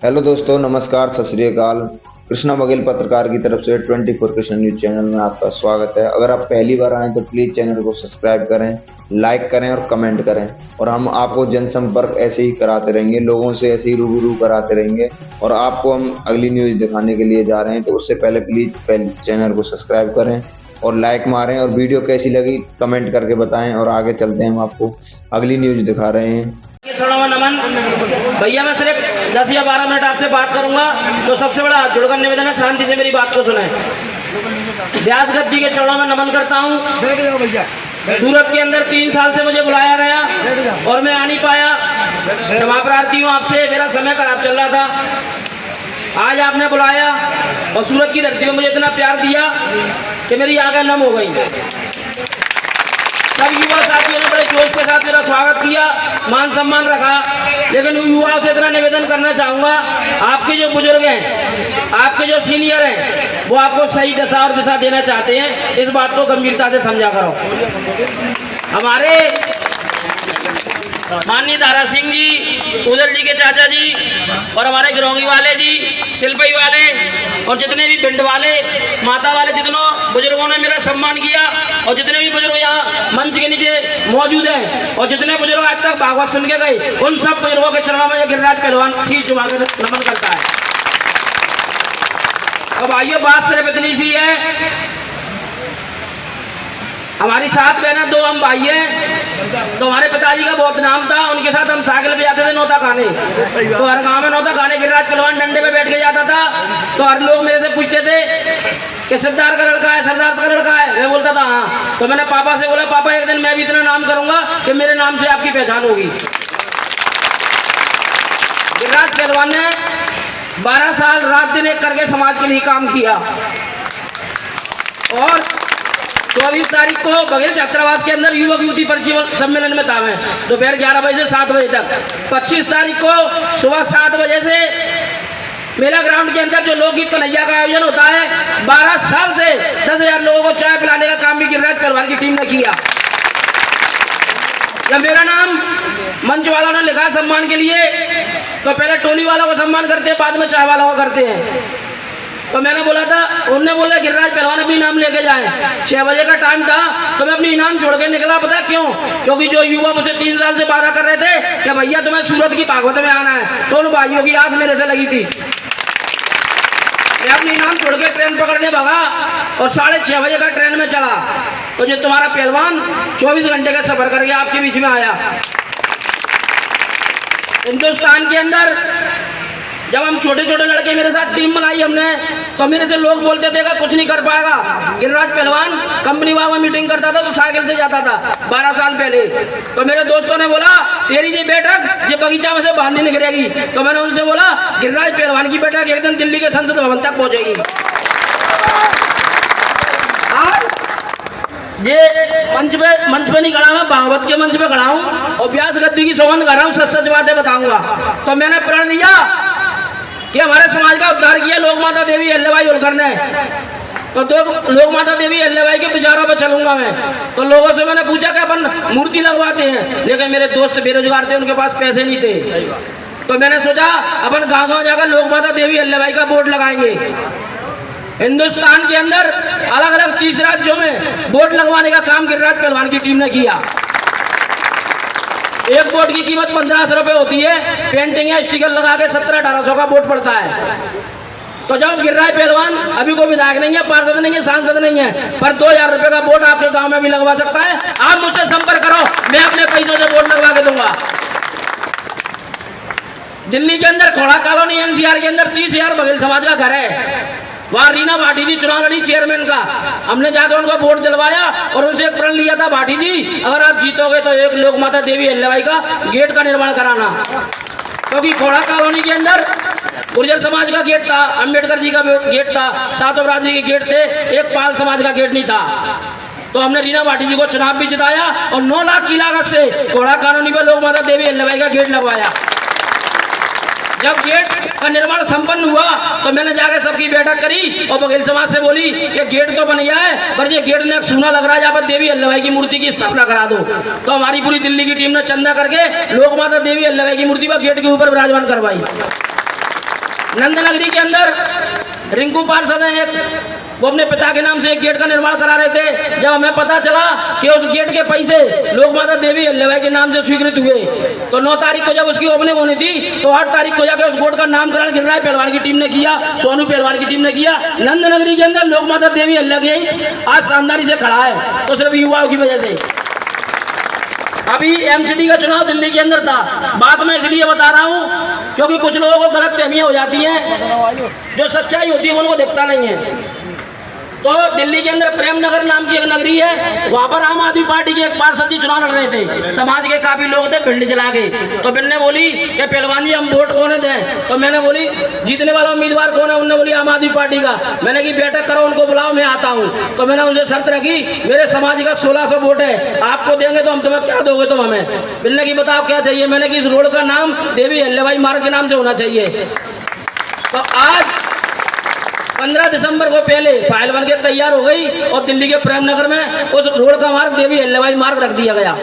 Hello दोस्तों, नमस्कार, सत श्री अकाल। कृष्णा बघेल पत्रकार की तरफ से 24 कृष्ण न्यूज चैनल में आपका स्वागत है। अगर आप पहली बार आए तो प्लीज चैनल को सब्सक्राइब करें, लाइक करें और कमेंट करें। और हम आपको जनसंपर्क ऐसे ही कराते रहेंगे, लोगों से ऐसे ही रूबरू कराते रहेंगे। और आपको हम अगली न्यूज दिखाने के लिए जा रहे हैं, तो उससे पहले प्लीज चैनल को सब्सक्राइब करें और लाइक मारें। और वीडियो कैसी लगी कमेंट करके बताएं। और आगे चलते हैं, हम आपको अगली न्यूज दिखा रहे हैं। नमन भैया, मैं सिर्फ 10 या 12 मिनट आपसे बात करूंगा, तो सबसे बड़ा हाथ जोड़कर निवेदन है, शांति से मेरी बात को सुने। व्यास गद्दी के चरणों में नमन करता हूं। सूरत के अंदर 3 साल से मुझे बुलाया गया और मैं आ नहीं पाया। क्षमा प्रार्थी हूँ आपसे, मेरा समय खराब चल रहा था। आज आपने बुलाया और सूरत की धरती में मुझे इतना प्यार दिया कि मेरी आंखें नम हो गई। सब युवा साथियों ने बड़े जोश के साथ मेरा स्वागत किया, मान सम्मान रखा। लेकिन युवाओं से इतना निवेदन करना चाहूँगा, आपके जो बुजुर्ग हैं, आपके जो सीनियर हैं, वो आपको सही दशा और दिशा देना चाहते हैं। इस बात को गंभीरता से समझा करो। हमारे माननीय दारा सिंह जी, उदल जी के चाचा जी और हमारे गिरोंगी वाले जी, सिलपई वाले और जितने भी पिंड वाले, माता वाले, जितनों बुजुर्गों ने मेरा सम्मान किया और जितने भी बुजुर्ग यहाँ मंच के नीचे मौजूद हैं और जितने बुजुर्ग आज तक भागवत सुन के गए, उन सब बुजुर्गों के चरणों में गिरिराज पहलवान सिर झुका कर नमन करता है। अब आइए, बात सिर्फ इतनी सी है, हमारी 7 बहनें, 2 हम भाई हैं। तो हमारे पिताजी का बहुत नाम था, उनके साथ हम साइकिल पे जाते थे नौता खाने। तो हर गांव में नौता खाने गिरिराज पहलवान डंडे पे बैठ के जाता था। तो हर लोग मेरे से पूछते थे कि सरदार का लड़का है, सरदार का लड़का है। मैं बोलता था हाँ। तो मैंने पापा से बोला, पापा एक दिन मैं भी इतना नाम करूंगा कि मेरे नाम से आपकी पहचान होगी। गिरिराज पहलवान ने 12 साल रात दिन एक करके समाज के लिए काम किया। और 24 तारीख को बघेल छात्रावास के अंदर युवक युवती परिचय सम्मेलन में था मैं, दोपहर 11 बजे से 7 बजे तक। 25 तारीख को सुबह 7 बजे से मेला ग्राउंड के अंदर जो लोकगीत कन्हैया का आयोजन होता है, 12 साल से 10,000 लोगों को चाय पिलाने का काम भी गिरिराज पहलवान की टीम ने किया। जब मेरा नाम मंच वालों ने लिखा सम्मान के लिए, तो पहले टोली वालों को सम्मान करते हैं, बाद में चाय वालों को करते हैं। तो मैंने बोला था, उन्होंने बोला गिरिराज पहलवान अपनी इनाम लेके जाए। 6 बजे का टाइम था, तो मैं अपनी इनाम छोड़ के निकला। पता क्यों? क्योंकि जो युवा मुझे 3 साल से वादा कर रहे थे कि भैया तुम्हें सूरत की भागवत में आना है, तो उन भाइयों की आस मेरे से लगी थी। मैं अपनी इनाम छोड़ के ट्रेन पकड़ने भागा और 6:30 बजे का ट्रेन में चला। तो जो तुम्हारा पहलवान 24 घंटे का सफर करके आपके बीच में आया। हिंदुस्तान के अंदर जब हम छोटे छोटे लड़के मेरे साथ टीम बनाई हमने, तो मेरे से लोग बोलते थे कि कुछ नहीं कर पाएगा। गिरिराज पहलवान कंपनी में मीटिंग करता था तो साइकिल से जाता था 12 साल पहले। तो मेरे दोस्तों ने बोला, तेरी ये बैठक ये बगीचा में से बाहर नहीं निकलेगी। तो मैंने उनसे बोला, गिरिराज पहलवान की बैठक एक दिन दिल्ली के संसद भवन तक पहुंचेगी। ये मंच पे नहीं खड़ा, मैं भागवत के मंच पे खड़ा हूँ और व्यास गद्दी की सौगंध कर रहा हूँ, सच सच बातें बताऊंगा। तो मैंने प्रण लिया कि हमारे समाज का उद्धार किया लोक माता देवी अहिल्याबाई होलकर ने। तो लोक माता देवी अहिल्याबाई के विचारों पर चलूंगा मैं। तो लोगों से मैंने पूछा कि अपन मूर्ति लगवाते हैं, लेकिन मेरे दोस्त बेरोजगार थे, उनके पास पैसे नहीं थे। तो मैंने सोचा अपन गाँव गाँव जाकर लोक माता देवी अहिल्याबाई का बोर्ड लगाएंगे। हिंदुस्तान के अंदर अलग अलग 30 राज्यों में बोर्ड लगवाने का काम गिरिराज पहलवान की टीम ने किया। एक बोर्ड की कीमत 1500 रुपये होती है, पेंटिंग या स्टिकर लगा के 1700-1800 का बोर्ड पड़ता है। तो जब गिरिराज पहलवान अभी कोई विधायक नहीं है, पार्षद नहीं है, सांसद नहीं है, पर 2000 रुपये का बोर्ड आपके गांव में भी लगवा सकता है। आप मुझसे संपर्क करो, मैं अपने पैसों से बोर्ड लगवा के दूंगा। दिल्ली के अंदर खोड़ा कॉलोनी NCR के अंदर 30,000 बघेल समाज का घर है। वहाँ रीना भाटी जी चुनाव लड़ी चेयरमैन का। हमने जाकर उनको वोट दिलवाया और उनसे एक प्रण लिया था, भाटी जी अगर आप जीतोगे तो एक लोक माता देवी अहिल्याबाई का गेट का निर्माण कराना। क्योंकि खोड़ा कॉलोनी के अंदर गुर्जर समाज का गेट था, अंबेडकर जी का गेट था, सातों बरादरी के गेट थे, एक पाल समाज का गेट नहीं था। तो हमने रीना भाटी जी को चुनाव भी जिताया और 9 लाख की लागत से खोड़ा कॉलोनी पर लोक माता देवी अहिल्याबाई का गेट लगवाया। जब गेट का निर्माण संपन्न हुआ तो मैंने जाकर सबकी बैठक करी और बघेल समाज से बोली कि गेट तो बन गया है, पर ये गेट में सूना लग रहा है, यहाँ पर देवी अहिल्याबाई की मूर्ति की स्थापना करा दो। तो हमारी पूरी दिल्ली की टीम ने चंदा करके लोक माता देवी अहिल्याबाई की मूर्ति पर गेट के ऊपर विराजमान करवाई। नंदनगरी के अंदर रिंकू पार्षद हैं एक, वो अपने पिता के नाम से एक गेट का निर्माण करा रहे थे। जब हमें पता चला कि उस गेट के पैसे लोक माता देवी अहिल्याबाई के नाम से स्वीकृत हुए, तो 9 तारीख को जब उसकी ओपनिंग होनी थी तो 8 तारीख को जाकर उस गोट का नामकरण गिरिराज पहलवान की टीम ने किया, सोनू पहलवान की टीम ने किया। नंदनगरी के अंदर लोक माता देवी अहिल्या गेट आज शानदारी से खड़ा है, तो सिर्फ युवाओं की वजह से। अभी एमसीडी का चुनाव दिल्ली के अंदर था, बात मैं इसलिए बता रहा हूँ क्योंकि कुछ लोगों को गलत फहमियाँ हो जाती हैं, जो सच्चाई होती है उनको दिखता नहीं है। तो दिल्ली के अंदर प्रेम नगर नाम की एक नगरी है, वहाँ पर आम आदमी पार्टी के एक पार्षद जी चुनाव लड़ रहे थे, समाज के काफी लोग थे, भिंड चला के। तो बिन्ने बोली कि पहलवान जी हम वोट कौन दें, तो मैंने बोली जीतने वाला उम्मीदवार कौन है, उन्होंने बोली आम आदमी पार्टी का। मैंने की बैठक करो, उनको बुलाओ, मैं आता हूँ। तो मैंने उनसे शर्त रखी, मेरे समाज का 1600 वोट है, आपको देंगे तो हम तुम्हें क्या दोगे तुम हमें। बिन्ने की बताओ क्या चाहिए, मैंने कि इस रोड का नाम देवी अहिल्याबाई मार्ग के नाम से होना चाहिए। तो आज 15 दिसंबर को पहले फाइल बन के तैयार हो गई और दिल्ली के प्रेम नगर में उस रोड का मार्ग देवी अहिल्याबाई मार्ग रख दिया गया।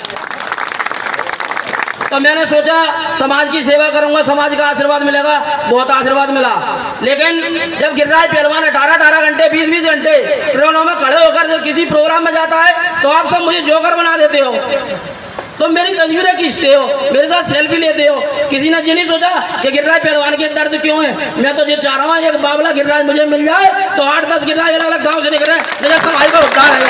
तो मैंने सोचा समाज की सेवा करूंगा, समाज का आशीर्वाद मिलेगा, बहुत आशीर्वाद मिला। लेकिन जब गिरिराज पहलवान 18 घंटे 20 घंटे ट्रेनों में खड़े होकर जब किसी प्रोग्राम में जाता है तो आप सब मुझे जोकर बना देते हो, तो मेरी तस्वीरें खींचते हो, मेरे साथ सेल्फी लेते हो। किसी ने ये नहीं सोचा कि गिरिराज पहलवान के दर्द क्यों है। मैं तो ये चाह रहा हूँ एक बाबला गिरिराज मुझे मिल जाए तो 8-10 गिरिराज अलग अलग गाँव से निकले, मेरे समाज का उद्धार है।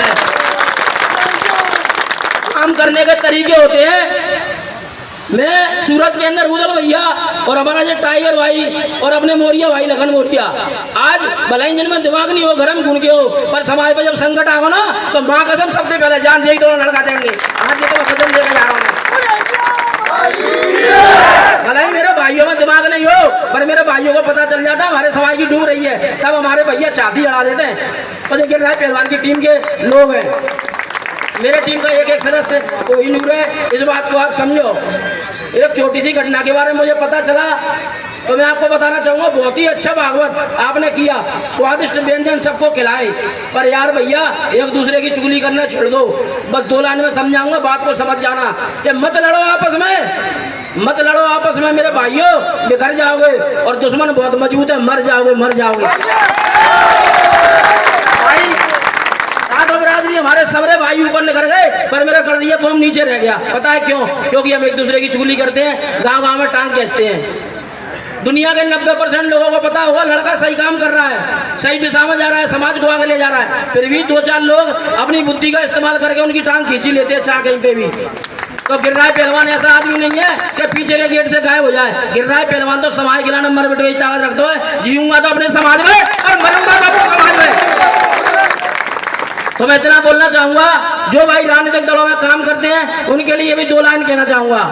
काम करने के तरीके होते हैं। मैं सूरत के अंदर उदल भैया और हमारा जो टाइगर भाई और अपने मोरिया भाई लखन मोरिया, आज भलाई जिनमें दिमाग नहीं हो, गरम खून के हो, पर समाज पर जब संकट आगो ना तो माँ कसम सबसे पहले जान दे दोनों लड़का देंगे। आज ये तो कसम लेकर जा रहा हूँ। भलाई मेरे भाइयों में दिमाग नहीं हो, पर मेरे भाइयों को पता चल जाता हमारे समाज की डूब रही है, तब हमारे भैया छाती अड़ा देते हैं। तो जो गिरिराज पहलवान की टीम के लोग हैं, मेरे टीम का एक सदस्य कोहिनूर है, इस बात को आप समझो। एक छोटी सी घटना के बारे में मुझे पता चला तो मैं आपको बताना चाहूँगा। बहुत ही अच्छा भागवत आपने किया, स्वादिष्ट व्यंजन सबको खिलाए, पर यार भैया एक दूसरे की चुगली करना छोड़ दो। बस 2 लाइन में समझाऊंगा, बात को समझ जाना कि मत लड़ो आपस में, मत लड़ो आपस में मेरे भाइयों, बिखर जाओगे और दुश्मन बहुत मजबूत है, मर जाओगे मर जाओगे। बरादरी हमारे सबरे भाई ऊपर निकल गए, पर मेरा गढ़िया कौम नीचे रह गया। पता है क्यों? क्योंकि हम एक दूसरे की चुगली करते हैं, गांव गांव में टांग खींचते हैं। दुनिया के 90% लोगों को पता होगा लड़का सही काम कर रहा है, सही दिशा में जा रहा है, समाज को आगे ले जा रहा है, फिर भी 2-4 लोग अपनी बुद्धि का इस्तेमाल करके उनकी टांग खींची लेते हैं चाह कहीं पे भी। तो गिरिराज पहलवान ऐसा आदमी नहीं है कि पीछे के गेट से गायब हो जाए। गिरिराज पहलवान तो समाज के लिए नंबर बिटवाई ताकत रखते है, जीऊंगा तो अपने समाज में और मरूंगा तो अपने समाज में। तो मैं इतना बोलना चाहूंगा, जो भाई राजनीतिक दलों में काम करते हैं उनके लिए भी 2 लाइन कहना चाहूंगा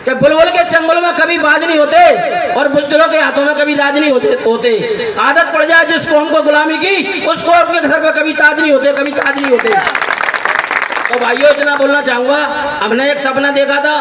कि बुलबुल के चंगुल में कभी बाज नहीं होते और बुजदिलों के हाथों में कभी राज नहीं होते। आदत पड़ जाए जिस कौम को गुलामी की, उसको अपने घर पे कभी ताज नहीं होते, कभी ताज नहीं होते। तो भाइयों इतना बोलना चाहूंगा, हमने एक सपना देखा था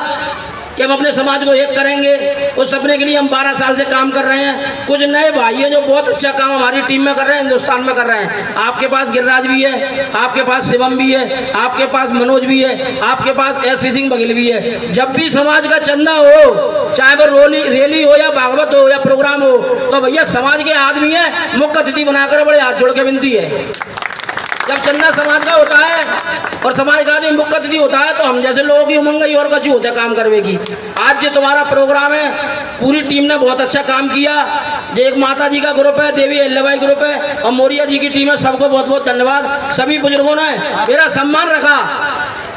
कि हम अपने समाज को एक करेंगे। उस सपने के लिए हम 12 साल से काम कर रहे हैं। कुछ नए भाई हैं जो बहुत अच्छा काम हमारी टीम में कर रहे हैं, हिंदुस्तान में कर रहे हैं। आपके पास गिरिराज भी है, आपके पास शिवम भी है, आपके पास मनोज भी है, आपके पास एस.पी. सिंह बघेल भी है। जब भी समाज का चंदा हो, चाहे वो रैली हो या भागवत हो या प्रोग्राम हो, तो भैया समाज के आदमी है, मुख्य अतिथि बनाकर बड़े हाथ जोड़ के विनती है। जब चंदा समाज का होता है और समाज का आदमी मुख्य अतिथि होता है तो हम जैसे लोगों की उमंग ही और कछु होता है काम करने की। आज जो तुम्हारा प्रोग्राम है, पूरी टीम ने बहुत अच्छा काम किया। जो एक माता जी का ग्रुप है, देवी अहिल्याबाई ग्रुप है और मोरिया जी की टीम है, सबको बहुत बहुत धन्यवाद। सभी बुजुर्गों ने मेरा सम्मान रखा,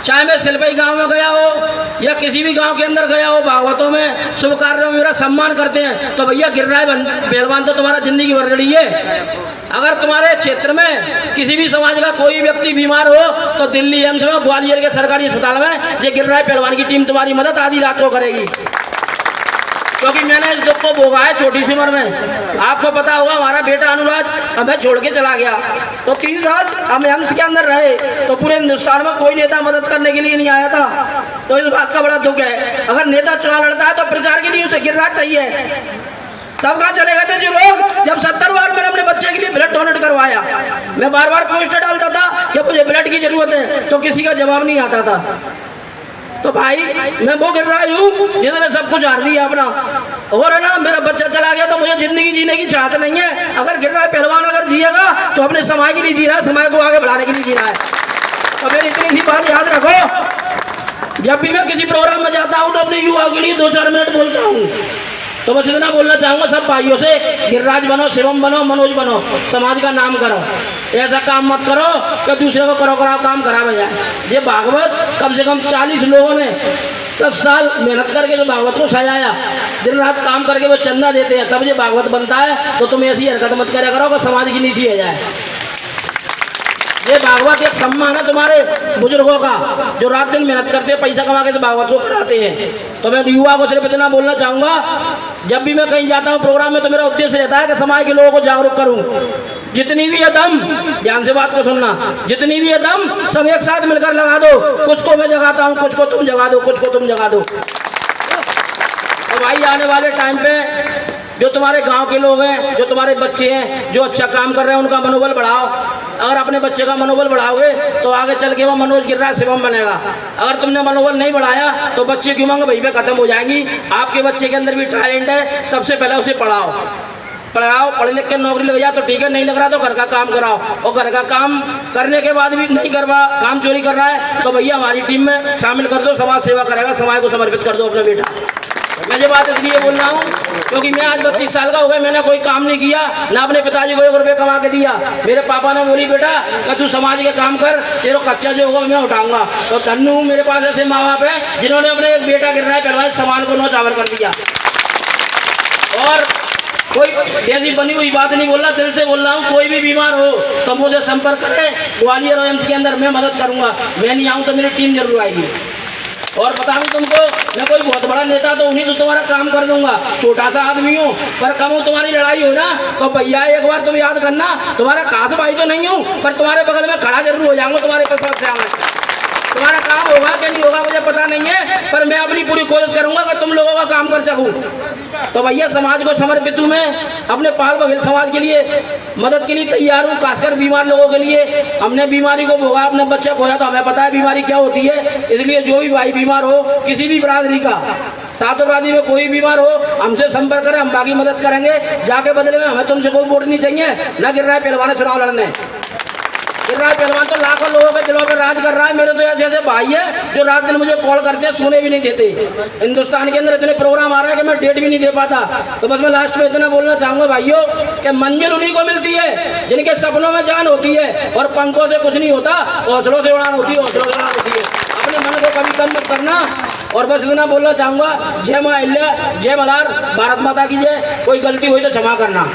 चाहे मैं सिलपई गांव में गया हो या किसी भी गांव के अंदर गया हो, भागवतों में शुभ कार्यों में मेरा सम्मान करते हैं। तो भैया गिरिराज पहलवान तो तुम्हारा जिंदगी भर रही है। अगर तुम्हारे क्षेत्र में किसी भी समाज का कोई व्यक्ति बीमार हो तो दिल्ली एम्स में, ग्वालियर के सरकारी अस्पताल में ये गिरिराज पहलवान की टीम तुम्हारी मदद आधी रात को करेगी। क्योंकि मैंने इस दुख को भोगा है छोटी सी उम्र में। आपको पता होगा हमारा बेटा अनुराज हमें छोड़ के चला गया, तो 3 साल हम एम्स के अंदर रहे, तो पूरे हिंदुस्तान में कोई नेता मदद करने के लिए नहीं आया था। तो इस बात का बड़ा दुख है। अगर नेता चुनाव लड़ता है तो प्रचार के लिए उसे गिरिराज चाहिए, तब कहाँ चले गए थे जो लोग। जब 70 बार मैंने अपने बच्चे के लिए ब्लड डोनेट करवाया, मैं बार-बार पोस्टर डालता था कि मुझे ब्लड की जरूरत है, तो किसी का जवाब नहीं आता था। तो भाई मैं वो गिरिराज हूँ जिसने सब कुछ हार लिया अपना, और है ना मेरा बच्चा चला गया तो मुझे जिंदगी जीने की चाहत नहीं है। अगर गिर रहा है पहलवान, अगर जिएगा तो अपने समाज के लिए जी रहा है, समाज को आगे बढ़ाने के लिए जी रहा है। तो मेरी इतनी सी बात याद रखो, जब भी मैं किसी प्रोग्राम में जाता हूँ तो अपने युवाओं के लिए 2-4 मिनट बोलता हूँ। तो बस इतना बोलना चाहूँगा सब भाइयों से, गिरिराज बनो, शिवम बनो, मनोज बनो, समाज का नाम करो। ऐसा काम मत करो कि दूसरे को करो कराओ काम करा बजाय। ये भागवत कम से कम 40 लोगों ने 10 साल मेहनत करके जो भागवत को सजाया, दिन रात काम करके वो चंदा देते हैं, तब ये भागवत बनता है। तो तुम ऐसी हरकत मत करा करो कि समाज की नीची हो जाए। ये भागवत एक सम्मान है तुम्हारे बुजुर्गों का, जो रात दिन मेहनत करते हैं, पैसा कमा के इस भागवत को कराते हैं। तो मैं युवा को सिर्फ इतना बोलना चाहूँगा, जब भी मैं कहीं जाता हूँ प्रोग्राम में, तो मेरा उद्देश्य रहता है कि समाज के लोगों को जागरूक करूँ। जितनी भी है दम, ध्यान से बात को सुनना, जितनी भी है दम सब एक साथ मिलकर लगा दो। कुछ को मैं जगाता हूँ, कुछ को तुम जगा दो, कुछ को तुम जगा दो। तो भाई आने वाले टाइम पे जो तुम्हारे गांव के लोग हैं, जो तुम्हारे बच्चे हैं, जो अच्छा काम कर रहे हैं, उनका मनोबल बढ़ाओ। अगर अपने बच्चे का मनोबल बढ़ाओगे तो आगे चल के वो मनोज गिरिराज शिवम बनेगा। अगर तुमने मनोबल नहीं बढ़ाया तो बच्चे की उमंग वहीं पे खत्म हो जाएंगी। आपके बच्चे के अंदर भी टैलेंट है, सबसे पहले उसे पढ़ाओ, पढ़ लिख के नौकरी लग जाए तो ठीक है, नहीं लग रहा तो घर का काम कराओ। और घर का काम करने के बाद भी नहीं करवा, काम चोरी कर रहा है, तो भैया हमारी टीम में शामिल कर दो, समाज सेवा करेगा, समाज को समर्पित कर दो अपना बेटा। मैं ये बात इसलिए बोल रहा हूँ क्योंकि मैं आज 32 साल का हो गया, मैंने कोई काम नहीं किया, ना अपने पिताजी को 1 रुपये कमा के दिया। मेरे पापा ने बोली बेटा कि तू समाज के काम कर, तेरा कच्चा जो होगा मैं उठाऊंगा। तो धन्य हूँ, मेरे पास ऐसे माँ बाप हैं जिन्होंने अपने एक बेटा गिर रहा है पहलवान सामान को नौचावर कर दिया। और कोई जैसी बनी हुई बात नहीं बोल रहा, दिल से बोल रहा हूँ, कोई भी बीमार हो तो मुझे संपर्क करे, ग्वालियर एम्स के अंदर मैं मदद करूँगा। मैं नहीं आऊँ तो मेरी टीम जरूर आएगी। और बता दूं तुमको, मैं कोई बहुत बड़ा नेता तो उन्हीं तो तुम्हारा काम कर दूंगा, छोटा सा आदमी हूँ, पर कम हो तुम्हारी लड़ाई हो ना तो भैया एक बार तुम याद करना, तुम्हारा खास भाई तो नहीं हूँ पर तुम्हारे बगल में खड़ा जरूर हो जाऊंगा, तुम्हारे पास से आऊँगा। तुम्हारा काम होगा कि नहीं होगा मुझे पता नहीं है, पर मैं अपनी पूरी कोशिश करूंगा कि तुम लोगों का काम कर सकूं। तो भैया समाज को समर्पित हूँ मैं, अपने पाल बघेल समाज के लिए मदद के लिए तैयार हूँ, खासकर बीमार लोगों के लिए। हमने बीमारी को भोगा, अपने बच्चे खोया तो हमें पता है बीमारी क्या होती है। इसलिए जो भी भाई बीमार हो, किसी भी बरादरी का, सातों बरादरी में कोई बीमार हो, हमसे संपर्क करें, हम बाकी मदद करेंगे। जाके बदले में हमें तुमसे कोई वोट नहीं चाहिए, न गिर रहा है पहलवान चुनाव लड़ने। पहलवान तो लाखों लोगों के दिलों पे राज कर रहा है। मेरे तो ऐसे ऐसे भाई है जो रात दिन मुझे कॉल करते हैं, सोने भी नहीं देते। हिंदुस्तान के अंदर इतने प्रोग्राम आ रहा है कि मैं डेट भी नहीं दे पाता। तो बस मैं लास्ट में इतना बोलना चाहूँगा भाइयों कि मंजिल उन्हीं को मिलती है जिनके सपनों में जान होती है, और पंखों से कुछ नहीं होता, हौसलों से उड़ान होती है, हौसलों से उड़ान होती है। अपने मन को कभी कम मत करना। और बस इतना बोलना चाहूँगा, जय मां अहिल्या, जय मल्हार, भारत माता की जय। कोई गलती हुई तो क्षमा करना।